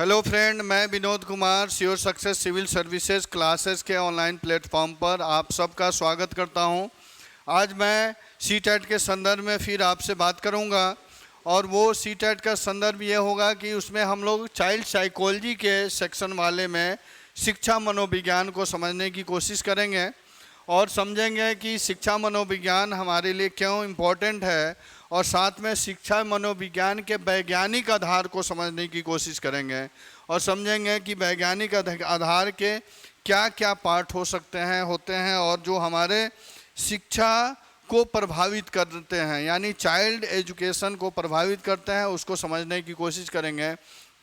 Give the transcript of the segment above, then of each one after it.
Hello friend, मैं Vinod Kumar sure success civil services classes के online platform पर आप सबका स्वागत करता हूं। आज मैं सीटेट के संदर्भ में फिर आपसे बात करूंगा और वो सीटेट का संदर्भ ये होगा कि उसमें हम लोग चाइल्ड साइकोलॉजी के सेक्शन वाले में शिक्षा मनोविज्ञान को समझने की कोशिश करेंगे और समझेंगे कि शिक्षा मनोविज्ञान हमारे लिए क्यों इम्पोर्टेंट है और साथ में शिक्षा मनोविज्ञान के वैज्ञानिक आधार को समझने की कोशिश करेंगे और समझेंगे कि वैज्ञानिक आधार के क्या क्या पार्ट हो सकते हैं होते हैं और जो हमारे शिक्षा को प्रभावित करते हैं, यानी चाइल्ड एजुकेशन को प्रभावित करते हैं, उसको समझने की कोशिश करेंगे।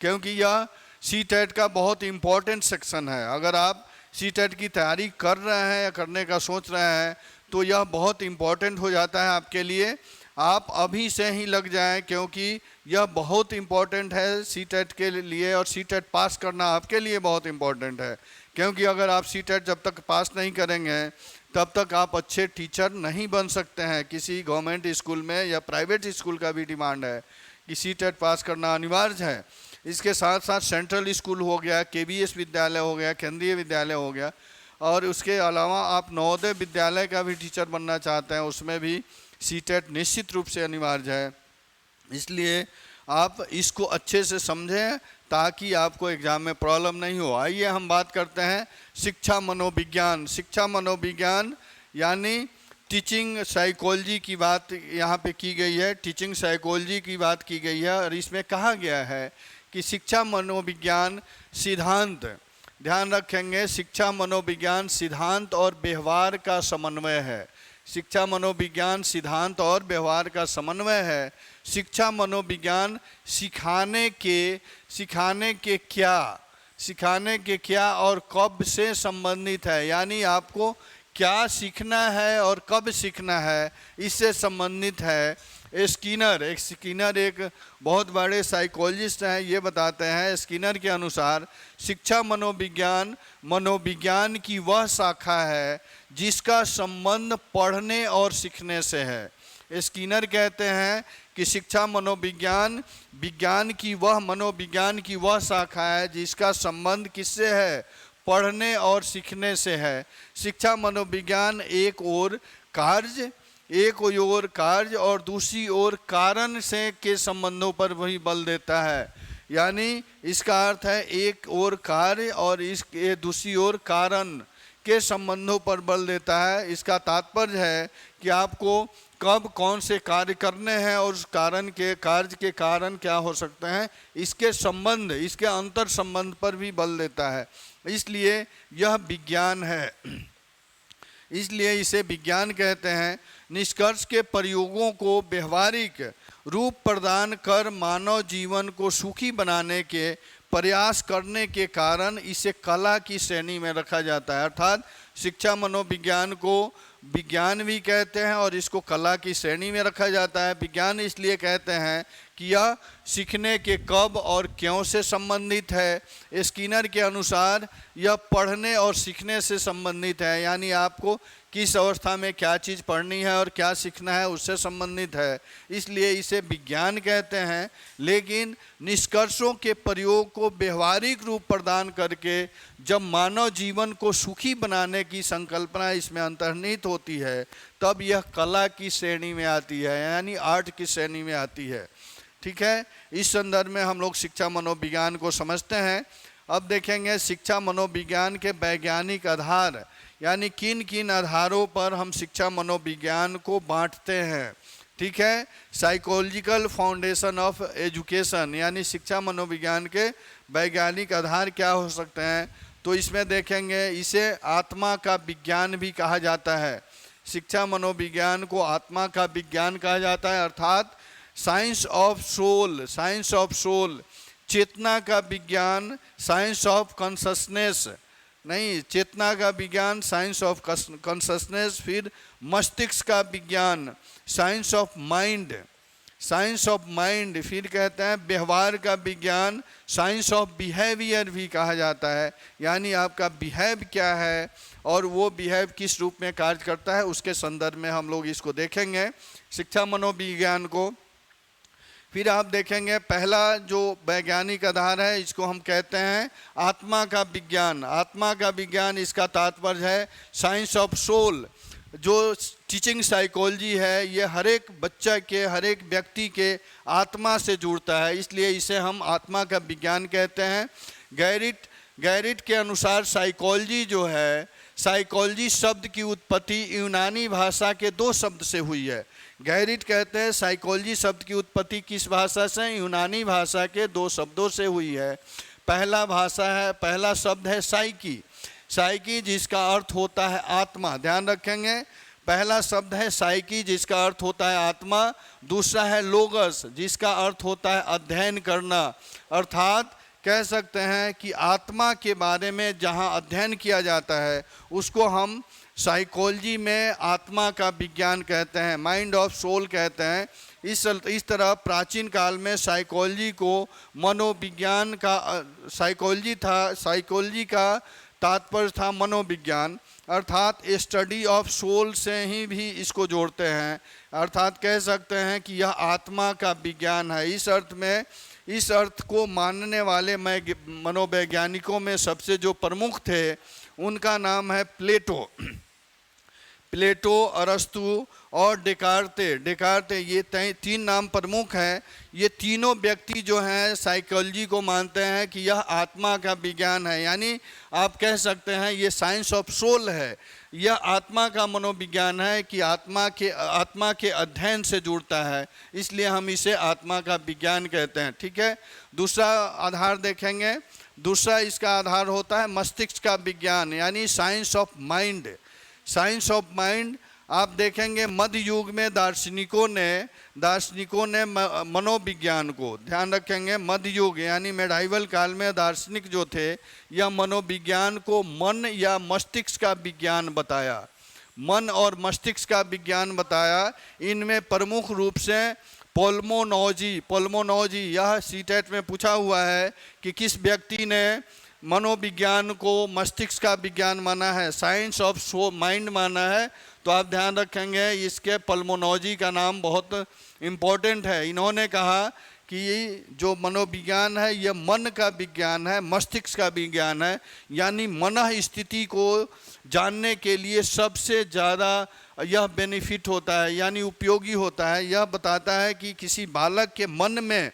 क्योंकि यह सीटेट का बहुत इम्पोर्टेंट सेक्शन है। अगर आप सीटेट की तैयारी कर रहे हैं या करने का सोच रहे हैं तो यह बहुत इम्पोर्टेंट हो जाता है आपके लिए। आप अभी से ही लग जाएं क्योंकि यह बहुत इम्पोर्टेंट है सीटेट के लिए और सीटेट पास करना आपके लिए बहुत इम्पोर्टेंट है। क्योंकि अगर आप सीटेट जब तक पास नहीं करेंगे तब तक आप अच्छे टीचर नहीं बन सकते हैं। किसी गवर्नमेंट स्कूल में या प्राइवेट स्कूल का भी डिमांड है कि सीटेट पास करना अनिवार्य है। इसके साथ साथ सेंट्रल स्कूल हो गया, केवीएस विद्यालय हो गया, केंद्रीय विद्यालय हो गया और उसके अलावा आप नवोदय विद्यालय का भी टीचर बनना चाहते हैं, उसमें भी सीटेट निश्चित रूप से अनिवार्य है। इसलिए आप इसको अच्छे से समझें ताकि आपको एग्ज़ाम में प्रॉब्लम नहीं हो। आइए हम बात करते हैं शिक्षा मनोविज्ञान। शिक्षा मनोविज्ञान यानी टीचिंग साइकोलॉजी की बात यहाँ पे की गई है, टीचिंग साइकोलॉजी की बात की गई है और इसमें कहा गया है कि शिक्षा मनोविज्ञान सिद्धांत, ध्यान रखेंगे, शिक्षा मनोविज्ञान सिद्धांत और व्यवहार का समन्वय है। शिक्षा मनोविज्ञान सिद्धांत और व्यवहार का समन्वय है। शिक्षा मनोविज्ञान सिखाने के क्या और कब से संबंधित है, यानी आपको क्या सीखना है और कब सीखना है, इससे संबंधित है। स्किनर एक बहुत बड़े साइकोलॉजिस्ट हैं, ये बताते हैं, स्किनर के अनुसार शिक्षा मनोविज्ञान की वह शाखा है जिसका संबंध पढ़ने और सीखने से है। स्किनर कहते हैं कि शिक्षा मनोविज्ञान मनोविज्ञान की वह शाखा है जिसका संबंध किससे है, पढ़ने और सीखने से है। शिक्षा मनोविज्ञान एक ओर कार्य और दूसरी ओर कारण से के संबंधों पर वही बल देता है। यानी इसका अर्थ है एक ओर कार्य और इसके दूसरी ओर कारण के संबंधों पर बल देता है। इसका तात्पर्य है कि आपको कब कौन से कार्य करने हैं और उस कार्य के कारण क्या हो सकते हैं, इसके अंतर संबंध पर भी बल देता है। इसलिए यह विज्ञान है, इसलिए इसे विज्ञान कहते हैं। निष्कर्ष के प्रयोगों को व्यवहारिक रूप प्रदान कर मानव जीवन को सुखी बनाने के प्रयास करने के कारण इसे कला की श्रेणी में रखा जाता है। अर्थात शिक्षा मनोविज्ञान को विज्ञान भी कहते हैं और इसको कला की श्रेणी में रखा जाता है। विज्ञान इसलिए कहते हैं कि यह सीखने के कब और क्यों से संबंधित है। स्किनर के अनुसार यह पढ़ने और सीखने से संबंधित है, यानी आपको किस अवस्था में क्या चीज़ पढ़नी है और क्या सीखना है उससे संबंधित है, इसलिए इसे विज्ञान कहते हैं। लेकिन निष्कर्षों के प्रयोग को व्यवहारिक रूप प्रदान करके जब मानव जीवन को सुखी बनाने की संकल्पना इसमें अंतर्निहित होती है तब यह कला की श्रेणी में आती है, यानी आर्ट की श्रेणी में आती है। ठीक है, इस संदर्भ में हम लोग शिक्षा मनोविज्ञान को समझते हैं। अब देखेंगे शिक्षा मनोविज्ञान के वैज्ञानिक आधार, यानी किन किन आधारों पर हम शिक्षा मनोविज्ञान को बांटते हैं। ठीक है, साइकोलॉजिकल फाउंडेशन ऑफ एजुकेशन, यानी शिक्षा मनोविज्ञान के वैज्ञानिक आधार क्या हो सकते हैं, तो इसमें देखेंगे इसे आत्मा का विज्ञान भी कहा जाता है। शिक्षा मनोविज्ञान को आत्मा का विज्ञान कहा जाता है, अर्थात साइंस ऑफ सोल, चेतना का विज्ञान, साइंस ऑफ कॉन्शसनेस नहीं, चेतना का विज्ञान साइंस ऑफ कॉन्शसनेस, फिर मस्तिष्क का विज्ञान साइंस ऑफ माइंड, फिर कहते हैं व्यवहार का विज्ञान साइंस ऑफ बिहेवियर भी कहा जाता है, यानी आपका बिहेव क्या है और वो बिहेव किस रूप में कार्य करता है उसके संदर्भ में हम लोग इसको देखेंगे शिक्षा मनोविज्ञान को। फिर आप देखेंगे पहला जो वैज्ञानिक आधार है, इसको हम कहते हैं आत्मा का विज्ञान। आत्मा का विज्ञान, इसका तात्पर्य है साइंस ऑफ सोल। जो टीचिंग साइकोलॉजी है ये हर एक बच्चा के, हर एक व्यक्ति के आत्मा से जुड़ता है, इसलिए इसे हम आत्मा का विज्ञान कहते हैं। गैरिट के अनुसार साइकोलॉजी जो है, साइकोलॉजी शब्द की उत्पत्ति यूनानी भाषा के 2 शब्द से हुई है। गैरिट कहते हैं साइकोलॉजी शब्द की उत्पत्ति किस भाषा से? यूनानी भाषा के 2 शब्दों से हुई है। पहला शब्द है साइकी। साइकी जिसका अर्थ होता है आत्मा, ध्यान रखेंगे। पहला शब्द है साइकी जिसका अर्थ होता है आत्मा। दूसरा है लोगस जिसका अर्थ होता है अध्ययन करना। अर्थात कह सकते हैं कि आत्मा के बारे में जहाँ अध्ययन किया जाता है उसको हम साइकोलॉजी में आत्मा का विज्ञान कहते हैं, माइंड ऑफ सोल कहते हैं। इस तरह प्राचीन काल में साइकोलॉजी को मनोविज्ञान का साइकोलॉजी का तात्पर्य था मनोविज्ञान, अर्थात स्टडी ऑफ सोल से ही भी इसको जोड़ते हैं। अर्थात कह सकते हैं कि यह आत्मा का विज्ञान है। इस अर्थ को मानने वाले मनोवैज्ञानिकों में सबसे जो प्रमुख थे उनका नाम है प्लेटो, अरस्तु और डेकार्ते। ये 3 नाम प्रमुख हैं। ये तीनों व्यक्ति जो हैं साइकोलॉजी को मानते हैं कि यह आत्मा का विज्ञान है, यानी आप कह सकते हैं ये साइंस ऑफ सोल है। यह आत्मा का मनोविज्ञान है कि आत्मा के अध्ययन से जुड़ता है, इसलिए हम इसे आत्मा का विज्ञान कहते हैं। ठीक है। दूसरा आधार देखेंगे। दूसरा इसका आधार होता है मस्तिष्क का विज्ञान, यानी science of mind. Science of mind आप देखेंगे मध्य युग में दार्शनिकों ने मनोविज्ञान को, ध्यान रखेंगे मध्य युग यानी मेडाइवल काल में दार्शनिक जो थे यह मनोविज्ञान को मन या मस्तिष्क का विज्ञान बताया। मन और मस्तिष्क का विज्ञान बताया। इनमें प्रमुख रूप से पोल्मोनोलॉजी यह सीटेट में पूछा हुआ है कि किस व्यक्ति ने मनोविज्ञान को मस्तिष्क का विज्ञान माना है, साइंस ऑफ माइंड माना है। तो आप ध्यान रखेंगे इसके पल्मोनोलॉजी का नाम बहुत इम्पोर्टेंट है। इन्होंने कहा कि जो मनोविज्ञान है यह मन का विज्ञान है, मस्तिष्क का विज्ञान है, यानी मन स्थिति को जानने के लिए सबसे ज़्यादा यह बेनिफिट होता है, यानी उपयोगी होता है। यह बताता है कि किसी बालक के मन में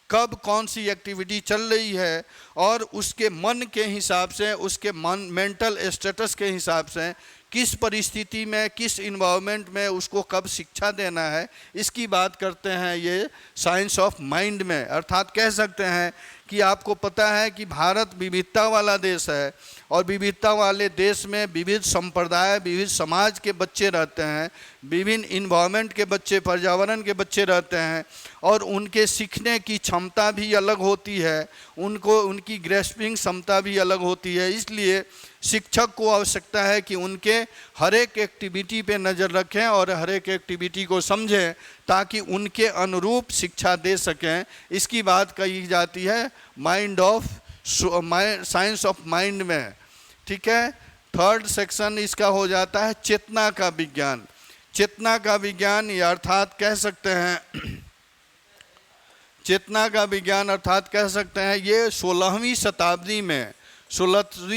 कब कौन सी एक्टिविटी चल रही है और उसके मन के हिसाब से, उसके मेंटल स्टेटस के हिसाब से किस परिस्थिति में, किस इन्वायरमेंट में उसको कब शिक्षा देना है, इसकी बात करते हैं ये साइंस ऑफ माइंड में। अर्थात कह सकते हैं कि आपको पता है कि भारत विविधता वाला देश है और विविधता वाले देश में विविध संप्रदाय, विविध समाज के बच्चे रहते हैं, विभिन्न इन्वायरमेंट के बच्चे, पर्यावरण के बच्चे रहते हैं और उनके सीखने की क्षमता भी अलग होती है, उनकी ग्रेस्पिंग क्षमता भी अलग होती है। इसलिए शिक्षक को आवश्यकता है कि उनके हर एक एक्टिविटी पे नज़र रखें और हर एक एक्टिविटी को समझें ताकि उनके अनुरूप शिक्षा दे सकें। इसकी बात कही जाती है साइंस ऑफ माइंड में। ठीक है। थर्ड सेक्शन इसका हो जाता है चेतना का विज्ञान। चेतना का विज्ञान या अर्थात कह सकते हैं चेतना का विज्ञान अर्थात कह सकते हैं ये 16वीं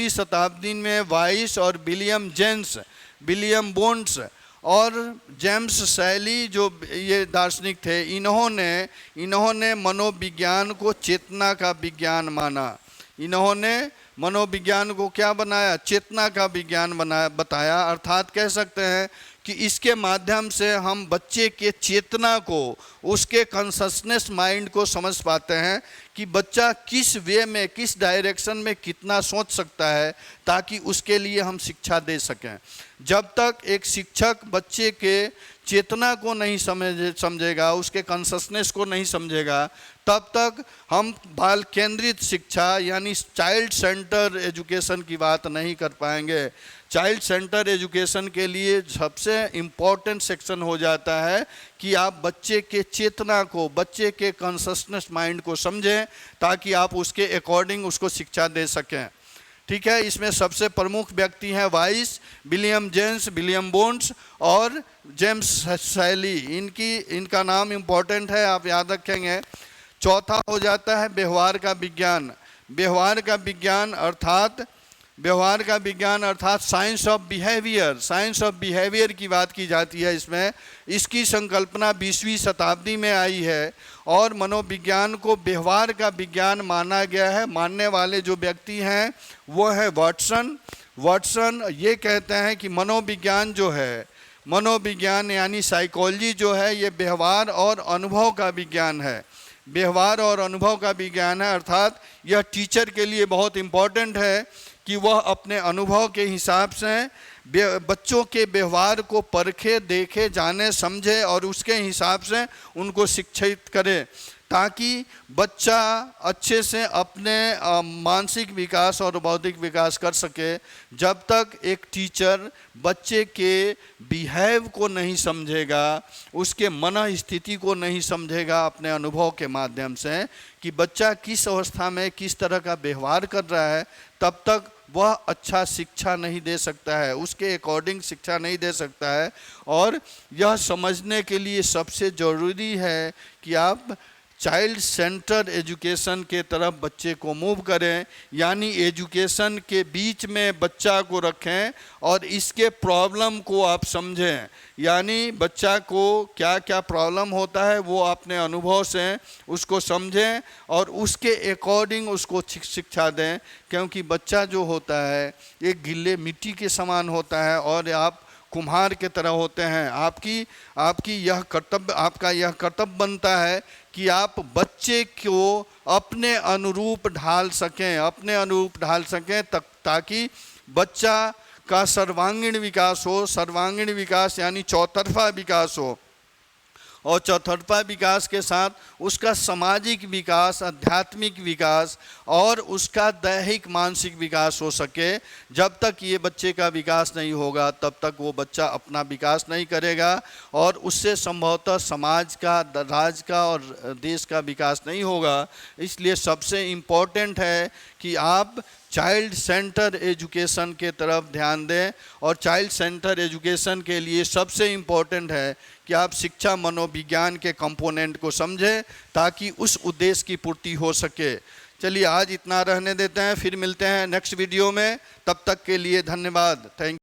शताब्दी में वाइस और विलियम बोन्स और जेम्स शैली जो ये दार्शनिक थे, इन्होंने मनोविज्ञान को चेतना का विज्ञान माना। इन्होंने मनोविज्ञान को क्या बनाया? चेतना का विज्ञान बताया। अर्थात कह सकते हैं कि इसके माध्यम से हम बच्चे के चेतना को, उसके कॉन्शसनेस माइंड को समझ पाते हैं कि बच्चा किस वे में, किस डायरेक्शन में कितना सोच सकता है ताकि उसके लिए हम शिक्षा दे सकें। जब तक एक शिक्षक बच्चे के चेतना को नहीं समझेगा, उसके कॉन्शसनेस को नहीं समझेगा, तब तक हम बाल केंद्रित शिक्षा यानी चाइल्ड सेंटर एजुकेशन की बात नहीं कर पाएंगे। चाइल्ड सेंटर एजुकेशन के लिए सबसे इम्पोर्टेंट सेक्शन हो जाता है कि आप बच्चे के चेतना को, बच्चे के कॉन्शसनेस माइंड को समझें ताकि आप उसके अकॉर्डिंग उसको शिक्षा दे सकें। ठीक है। इसमें सबसे प्रमुख व्यक्ति हैं vice, William James, William bones और जेम्स शैली। इनका नाम इम्पोर्टेंट है, आप याद रखेंगे। चौथा हो जाता है व्यवहार का विज्ञान। व्यवहार का विज्ञान अर्थात science of behaviour. Science of behaviour की बात की जाती है इसमें। इसकी संकल्पना 20वीं शताब्दी में आई है और मनोविज्ञान को व्यवहार का विज्ञान माना गया है। मानने वाले जो व्यक्ति हैं वो है वाटसन। ये कहते हैं कि मनोविज्ञान यानी साइकोलॉजी जो है ये व्यवहार और अनुभव का विज्ञान है। व्यवहार और अनुभव का विज्ञान है, अर्थात यह टीचर के लिए बहुत इम्पोर्टेंट है कि वह अपने अनुभव के हिसाब से बच्चों के व्यवहार को परखे, देखे, जाने, समझे और उसके हिसाब से उनको शिक्षित करे, ताकि बच्चा अच्छे से अपने मानसिक विकास और बौद्धिक विकास कर सके। जब तक एक टीचर बच्चे के बिहेव को नहीं समझेगा, उसके मन स्थिति को नहीं समझेगा अपने अनुभव के माध्यम से कि बच्चा किस अवस्था में किस तरह का व्यवहार कर रहा है, तब तक वह अच्छा शिक्षा नहीं दे सकता है, उसके अकॉर्डिंग शिक्षा नहीं दे सकता है। और यह समझने के लिए सबसे ज़रूरी है कि आप चाइल्ड सेंटर्ड एजुकेशन के तरफ बच्चे को मूव करें, यानी एजुकेशन के बीच में बच्चा को रखें और इसके प्रॉब्लम को आप समझें। यानी बच्चा को क्या क्या प्रॉब्लम होता है वो अपने अनुभव से उसको समझें और उसके अकॉर्डिंग उसको शिक्षा दें, क्योंकि बच्चा जो होता है एक गिल्ले मिट्टी के समान होता है और आप कुम्हार के तरह होते हैं। आपका यह कर्तव्य बनता है कि आप बच्चे को अपने अनुरूप ढाल सकें ताकि बच्चा का सर्वांगीण विकास हो। सर्वांगीण विकास यानी चौतरफा विकास हो और चौतरफा विकास के साथ उसका सामाजिक विकास, आध्यात्मिक विकास और उसका दैहिक मानसिक विकास हो सके। जब तक ये बच्चे का विकास नहीं होगा तब तक वो बच्चा अपना विकास नहीं करेगा और उससे संभवतः समाज का, राज्य का और देश का विकास नहीं होगा। इसलिए सबसे इम्पोर्टेंट है कि आप चाइल्ड सेंटर एजुकेशन के तरफ ध्यान दें और चाइल्ड सेंटर एजुकेशन के लिए सबसे इम्पोर्टेंट है कि आप शिक्षा मनोविज्ञान के कंपोनेंट को समझें ताकि उस उद्देश्य की पूर्ति हो सके। चलिए आज इतना रहने देते हैं, फिर मिलते हैं नेक्स्ट वीडियो में। तब तक के लिए धन्यवाद। Thank you.